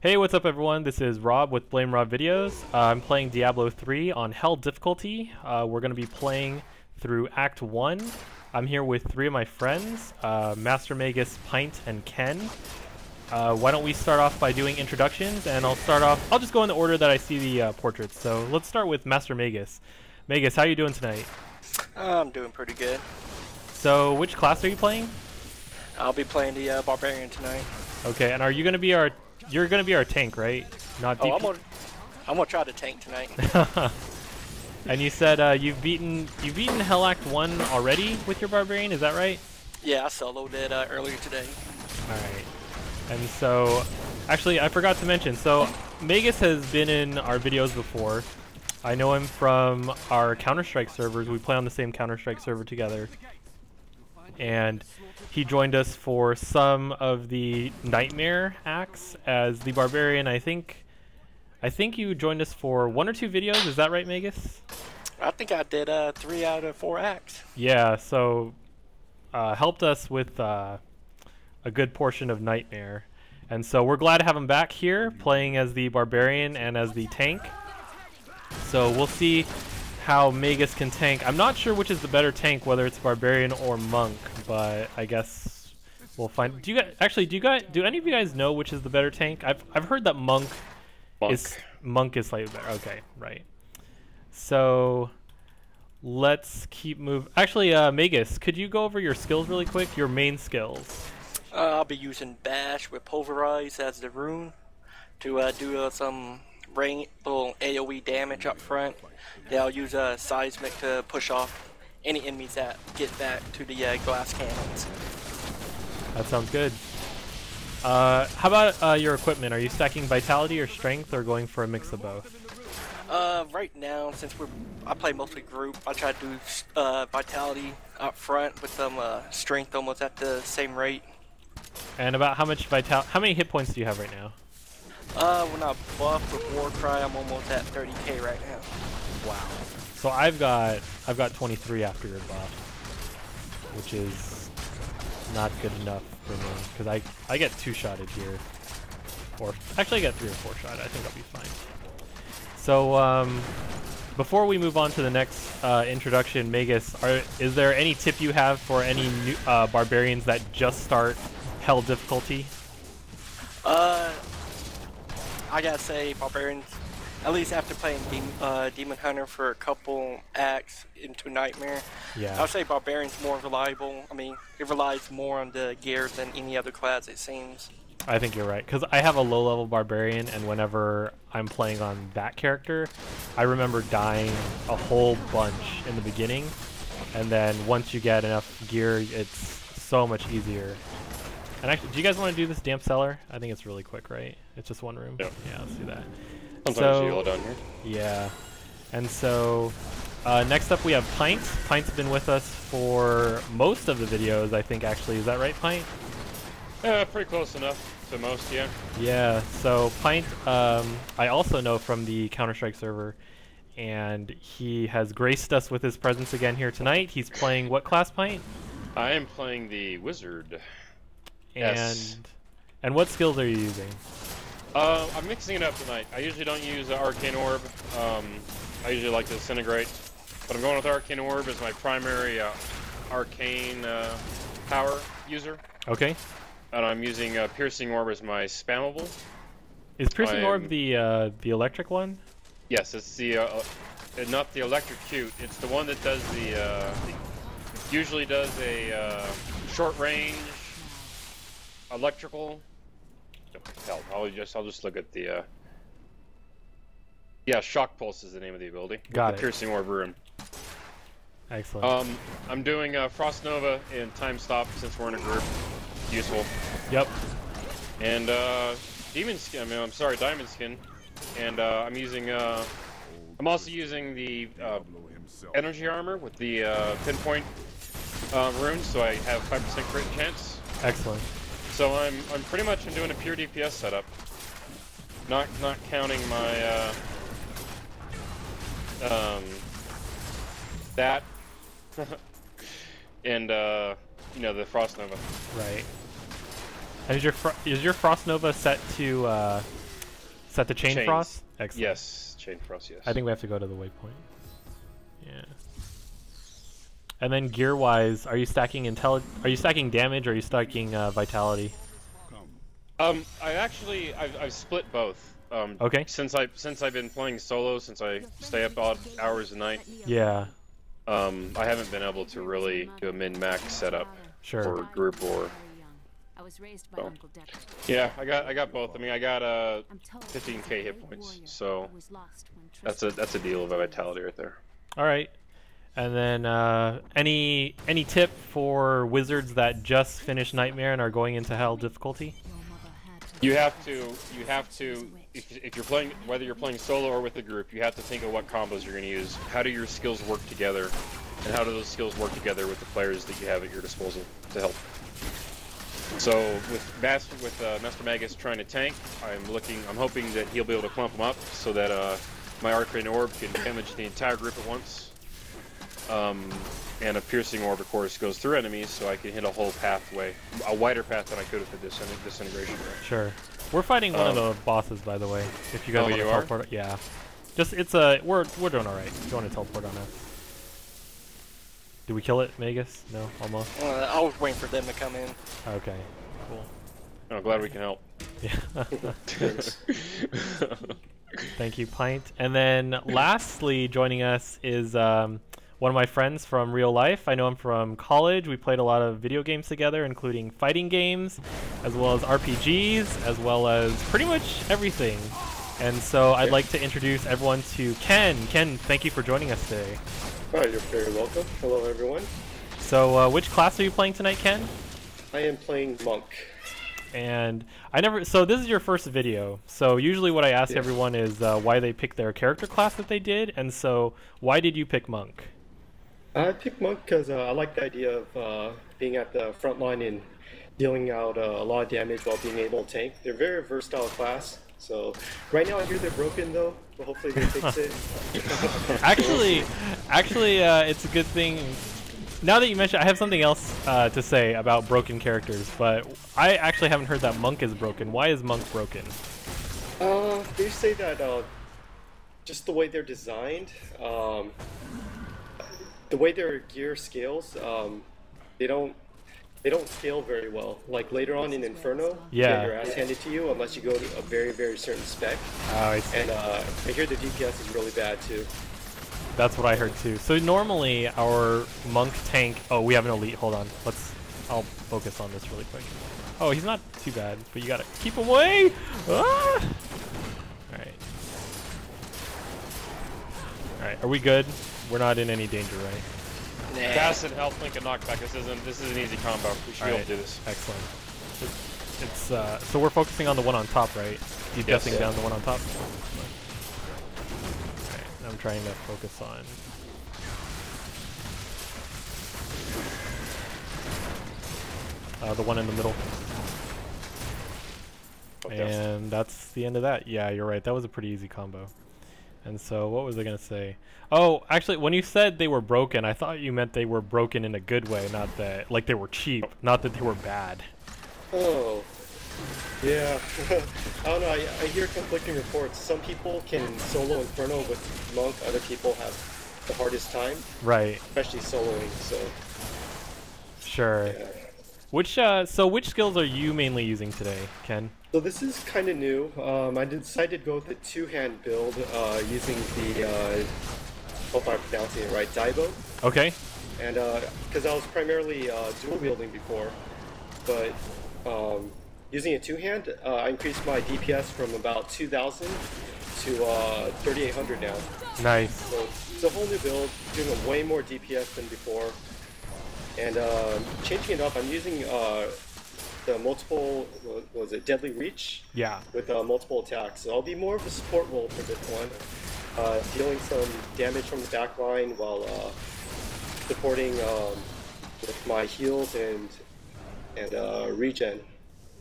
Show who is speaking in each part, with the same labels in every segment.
Speaker 1: Hey, what's up everyone? This is Rob with Blamerobvideos. I'm playing Diablo 3 on Hell difficulty. We're going to be playing through Act 1. I'm here with three of my friends, Master Magus, Pint, and Ken. Why don't we start off by doing introductions, and I'll just go in the order that I see the portraits. So let's start with Master Magus. Magus, how are you doing tonight?
Speaker 2: I'm doing pretty good.
Speaker 1: So which class are you playing?
Speaker 2: I'll be playing the Barbarian tonight.
Speaker 1: Okay, and are you going to be our... You're going to be our tank, right? Not
Speaker 2: Oh,
Speaker 1: DP?
Speaker 2: I'm gonna try to tank tonight.
Speaker 1: And you said you've beaten Hell Act 1 already with your Barbarian, is that right?
Speaker 2: Yeah, I soloed it earlier today.
Speaker 1: Alright. And so, actually, I forgot to mention, so Magus has been in our videos before. I know him from our Counter-Strike servers. We play on the same Counter-Strike server together. And he joined us for some of the Nightmare acts as the Barbarian. I think you joined us for 1 or 2 videos. Is that right, Magus?
Speaker 2: I think I did 3 out of 4 acts.
Speaker 1: Yeah, so helped us with a good portion of Nightmare. And so we're glad to have him back here playing as the Barbarian and as the tank. So we'll see how Magus can tank. I'm not sure which is the better tank, whether it's Barbarian or Monk, but I guess we'll find. Do any of you guys know which is the better tank? I've heard that Monk is slightly better. Okay, right. So let's keep moving. Actually, Magus, could you go over your skills really quick? Your main skills.
Speaker 2: I'll be using Bash with Pulverize as the rune to do some little AoE damage up front. Yeah, I'll use Seismic to push off any enemies that get back to the glass cannons.
Speaker 1: That sounds good. How about your equipment? Are you stacking Vitality or Strength, or going for a mix of both?
Speaker 2: Right now, since I play mostly group, I try to do Vitality up front with some Strength almost at the same rate.
Speaker 1: And about how many hit points do you have right now?
Speaker 2: When I buff with Warcry, I'm almost at 30k right now.
Speaker 1: Wow. So I've got 23 after your buff, which is not good enough for me because I get 2-shotted here, or actually I get 3 or 4-shot. I think I'll be fine. So before we move on to the next introduction, Magus, is there any tip you have for any new Barbarians that just start Hell difficulty?
Speaker 2: I gotta say, Barbarians, at least after playing Demon Hunter for a couple acts into Nightmare,
Speaker 1: yeah,
Speaker 2: I would say Barbarian's more reliable. I mean, it relies more on the gear than any other class, it seems.
Speaker 1: I think you're right, because I have a low-level Barbarian, and whenever I'm playing on that character, I remember dying a whole bunch in the beginning, and then once you get enough gear, it's so much easier. And actually, do you guys want to do this Damp Cellar? I think it's really quick, right? It's just 1 room?
Speaker 3: Yep.
Speaker 1: Yeah, let's do that.
Speaker 3: Sometimes you yellow down here.
Speaker 1: Yeah. And so, next up we have Pint. Pint's been with us for most of the videos, I think, actually. Is that right, Pint?
Speaker 3: Yeah, pretty close enough to most, yeah.
Speaker 1: Yeah, so Pint, I also know from the Counter-Strike server, and he has graced us with his presence again here tonight. He's playing what class, Pint?
Speaker 3: I am playing the Wizard.
Speaker 1: And what skills are you using?
Speaker 3: I'm mixing it up tonight. I usually don't use Arcane Orb. I usually like to Disintegrate. But I'm going with Arcane Orb as my primary Arcane power user.
Speaker 1: Okay.
Speaker 3: And I'm using Piercing Orb as my spammable.
Speaker 1: Is Piercing Orb the electric one?
Speaker 3: Yes, it's the not the electric cute. It's the one that does usually does a short range electrical. Hell, I'll just look at the yeah, Shock Pulse is the name of the ability.
Speaker 1: Got it.
Speaker 3: Piercing Orb rune.
Speaker 1: Excellent.
Speaker 3: I'm doing Frost Nova and Time Stop since we're in a group. Useful.
Speaker 1: Yep.
Speaker 3: And Demon Skin. I mean, I'm sorry, Diamond Skin. And I'm using. I'm also using the Energy Armor with the Pinpoint rune, so I have 5% crit chance.
Speaker 1: Excellent.
Speaker 3: So I'm pretty much doing a pure DPS setup. Not counting my that and you know, the Frost Nova.
Speaker 1: Right. And is your Frost Nova set to Set to Chain
Speaker 3: Chains.
Speaker 1: Frost? Excellent.
Speaker 3: Yes, Chain Frost, yes.
Speaker 1: I think we have to go to the waypoint. Yeah. And then gear-wise, are you stacking Are you stacking damage or are you stacking vitality?
Speaker 3: I've split both.
Speaker 1: Okay.
Speaker 3: Since I've been playing solo, since I stay up odd hours a night.
Speaker 1: Yeah.
Speaker 3: I haven't been able to really do a min-max setup
Speaker 1: Sure.
Speaker 3: or group or. So. Yeah, I got both. I mean, I got 15k hit points, so that's a deal of vitality right there.
Speaker 1: All right. And then any tip for wizards that just finished Nightmare and are going into Hell difficulty?
Speaker 3: You have to if you're playing, whether you're playing solo or with a group, you have to think of what combos you're going to use. How do your skills work together, and how do those skills work together with the players that you have at your disposal to help? So with Master Magus trying to tank, I'm hoping that he'll be able to clump them up so that my Arcane Orb can damage the entire group at once. And a Piercing Orb, of course, goes through enemies, so I can hit a whole pathway, a wider path than I could with the Disintegration.
Speaker 1: Sure. We're fighting one of the bosses, by the way. If you guys want to teleport, yeah. Just we're doing all right. If you want to teleport on us. Did we kill it, Magus? No, almost.
Speaker 2: I was waiting for them to come in.
Speaker 1: Okay, cool.
Speaker 3: I'm glad we can help.
Speaker 1: Yeah. Thank you, Pint. And then lastly, joining us is one of my friends from real life. I know him from college. We played a lot of video games together, including fighting games, as well as RPGs, as well as pretty much everything. And so I'd like to introduce everyone to Ken. Ken, thank you for joining us today.
Speaker 4: Oh, you're very welcome. Hello, everyone.
Speaker 1: So which class are you playing tonight, Ken?
Speaker 4: I am playing Monk.
Speaker 1: And so this is your first video. So usually what I ask everyone is why they picked their character class that they did. And so why did you pick Monk?
Speaker 4: I picked Monk because I like the idea of being at the front line and dealing out a lot of damage while being able to tank. They're a very versatile class. So right now I hear they're broken though, but hopefully they fix it.
Speaker 1: actually, it's a good thing. Now that you mention, I have something else to say about broken characters, but I actually haven't heard that Monk is broken. Why is Monk broken?
Speaker 4: They say that just the way they're designed, the way their gear scales, they don't scale very well. Like later on in Inferno, you get your ass handed to you unless you go to a very, very certain spec.
Speaker 1: Oh, I see.
Speaker 4: And I hear the DPS is really bad too.
Speaker 1: That's what I heard too. So normally our Monk tank. Oh, we have an elite. Hold on. I'll focus on this really quick. Oh, he's not too bad, but you gotta keep him away. Ah! All right. All right. Are we good? We're not in any danger, right?
Speaker 2: Nah.
Speaker 3: Cast and health link and knockback. This is an easy combo. We should be able to do this.
Speaker 1: Excellent. It's so we're focusing on the one on top, right? DPSing down the one on top. Okay, I'm trying to focus on. The one in the middle. Okay. And that's the end of that. Yeah, you're right. That was a pretty easy combo. And so, what was I gonna say? Oh, actually, when you said they were broken, I thought you meant they were broken in a good way, not that like they were cheap, not that they were bad.
Speaker 4: Oh, yeah. I don't know. I hear conflicting reports. Some people can solo Inferno with Monk. Other people have the hardest time.
Speaker 1: Right.
Speaker 4: Especially soloing. So.
Speaker 1: Sure.
Speaker 4: Yeah.
Speaker 1: Which skills are you mainly using today, Ken?
Speaker 4: So this is kind of new. I decided to go with the two-hand build using the, hope I'm pronouncing it right, Diablo.
Speaker 1: Okay.
Speaker 4: And because I was primarily dual wielding before, but using a two-hand, I increased my DPS from about 2,000 to 3,800 now.
Speaker 1: Nice.
Speaker 4: So it's a whole new build, doing a way more DPS than before. And changing it up, I'm using the multiple, what was it, Deadly Reach?
Speaker 1: Yeah.
Speaker 4: With multiple attacks. So I'll be more of a support role for this one, dealing some damage from the back line while supporting with my heals and regen.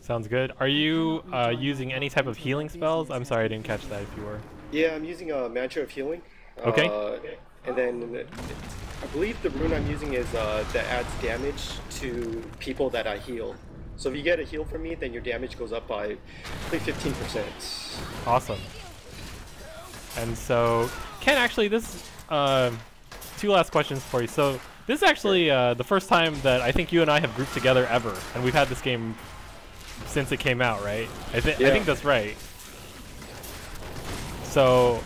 Speaker 1: Sounds good. Are you using any type of healing spells? I'm sorry, I didn't catch that if you were.
Speaker 4: Yeah, I'm using a Mantra of Healing.
Speaker 1: Okay.
Speaker 4: And then I believe the rune I'm using is that adds damage to people that I heal. So if you get a heal from me, then your damage goes up by like 15%.
Speaker 1: Awesome. And so, Ken, actually, this two last questions for you. So this is actually the first time that I think you and I have grouped together ever, and we've had this game since it came out, right? I think that's right. So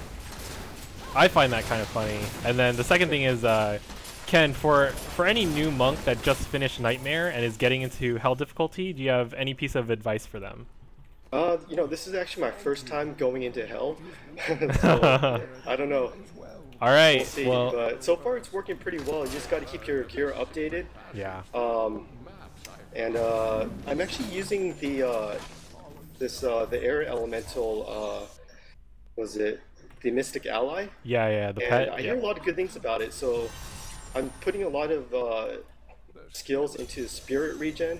Speaker 1: I find that kind of funny. And then the second thing is, Ken, for any new monk that just finished Nightmare and is getting into Hell difficulty, do you have any piece of advice for them?
Speaker 4: You know, this is actually my first time going into Hell, so I don't know.
Speaker 1: All right.
Speaker 4: We'll see,
Speaker 1: well,
Speaker 4: but so far it's working pretty well. You just got to keep your gear updated.
Speaker 1: yeah.
Speaker 4: And I'm actually using the the air elemental. Was it the Mystic Ally?
Speaker 1: Yeah, the
Speaker 4: And
Speaker 1: pet.
Speaker 4: I hear a lot of good things about it, so I'm putting a lot of skills into Spirit Regen,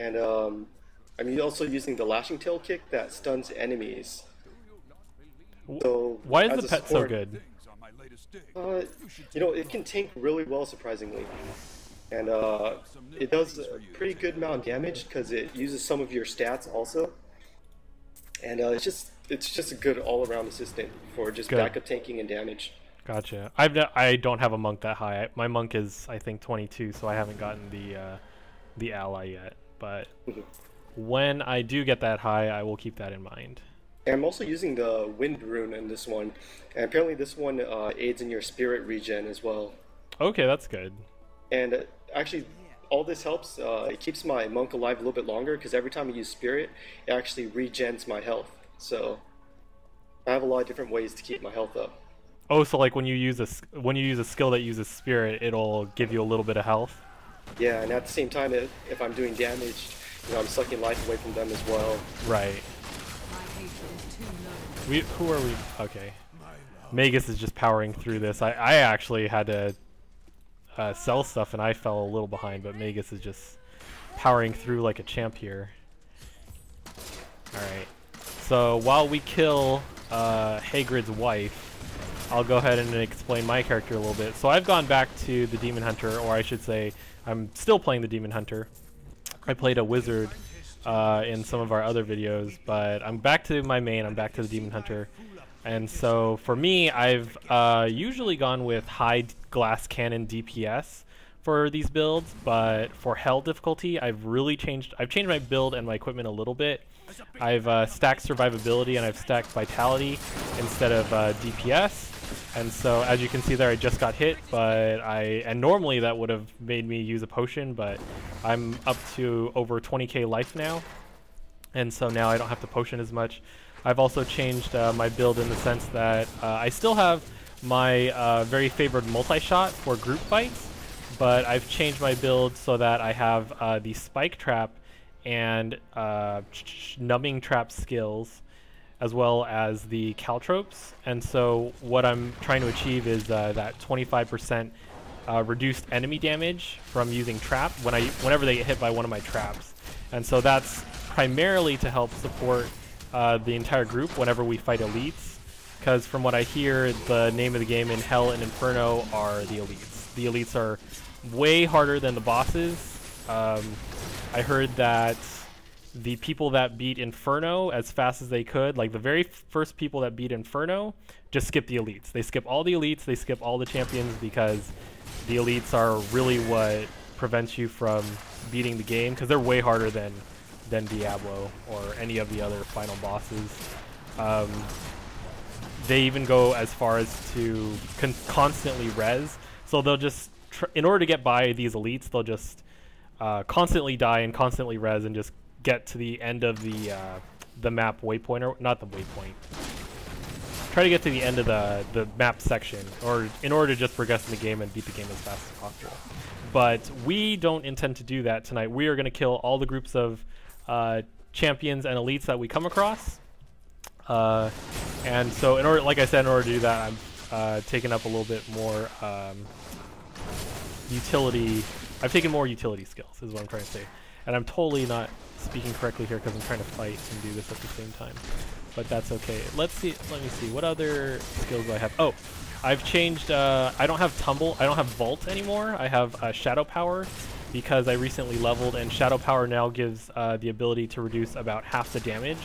Speaker 4: and I'm also using the Lashing Tail kick that stuns enemies. So
Speaker 1: Why is
Speaker 4: as
Speaker 1: the
Speaker 4: a
Speaker 1: pet so
Speaker 4: support,
Speaker 1: good?
Speaker 4: You know, it can tank really well, surprisingly, and it does a pretty good amount of damage because it uses some of your stats also, and it's just a good all-around assistant for just backup tanking and damage.
Speaker 1: Gotcha. I don't have a monk that high. My monk is, I think, 22, so I haven't gotten the ally yet. But when I do get that high, I will keep that in mind.
Speaker 4: And I'm also using the Wind Rune in this one, and apparently this one aids in your Spirit Regen as well.
Speaker 1: Okay, that's good.
Speaker 4: And actually, all this helps. It keeps my monk alive a little bit longer because every time I use Spirit, it actually regens my health. So I have a lot of different ways to keep my health up.
Speaker 1: Oh, so like when you use a skill that uses Spirit, it'll give you a little bit of health.
Speaker 4: Yeah, and at the same time, if I'm doing damage, you know, I'm sucking life away from them as well.
Speaker 1: Right. Who are we? Okay. Magus is just powering through this. I actually had to sell stuff and I fell a little behind, but Magus is just powering through like a champ here. Alright. So while we kill Hagrid's wife, I'll go ahead and explain my character a little bit. So I've gone back to the Demon Hunter, or I should say I'm still playing the Demon Hunter. I played a wizard in some of our other videos, but I'm back to my main, I'm back to the Demon Hunter. And so for me, I've usually gone with high glass cannon DPS for these builds, but for Hell difficulty, I've changed my build and my equipment a little bit. I've stacked survivability and I've stacked vitality instead of DPS. And so as you can see there, I just got hit, but and normally that would have made me use a potion, but I'm up to over 20k life now. And so now I don't have to potion as much. I've also changed my build in the sense that I still have my very favored multi-shot for group fights, but I've changed my build so that I have the spike trap and numbing trap skills, as well as the caltropes. And so what I'm trying to achieve is that 25% reduced enemy damage from using trap whenever they get hit by one of my traps. And so that's primarily to help support the entire group whenever we fight elites, because from what I hear, the name of the game in Hell and Inferno are the elites. The elites are way harder than the bosses. I heard that the people that beat Inferno as fast as they could, like the very first people that beat Inferno, just skip the elites. They skip all the elites, they skip all the champions, because the elites are really what prevents you from beating the game, because they're way harder than Diablo or any of the other final bosses. They even go as far as to constantly res, so they'll just, in order to get by these elites, they'll just constantly die and constantly res and just get to the end of the map waypoint, or not the waypoint. Try to get to the end of the map section, or in order to just progress in the game and beat the game as fast as possible. But we don't intend to do that tonight. We are going to kill all the groups of champions and elites that we come across. And so, like I said, in order to do that, I'm taking up a little bit more utility. I've taken more utility skills, is what I'm trying to say. And I'm totally not speaking correctly here because I'm trying to fight and do this at the same time. But that's okay. Let me see. What other skills do I have? Oh, I've changed. I don't have Tumble. I don't have Vault anymore. I have Shadow Power. because I recently leveled, and Shadow Power now gives the ability to reduce about half the damage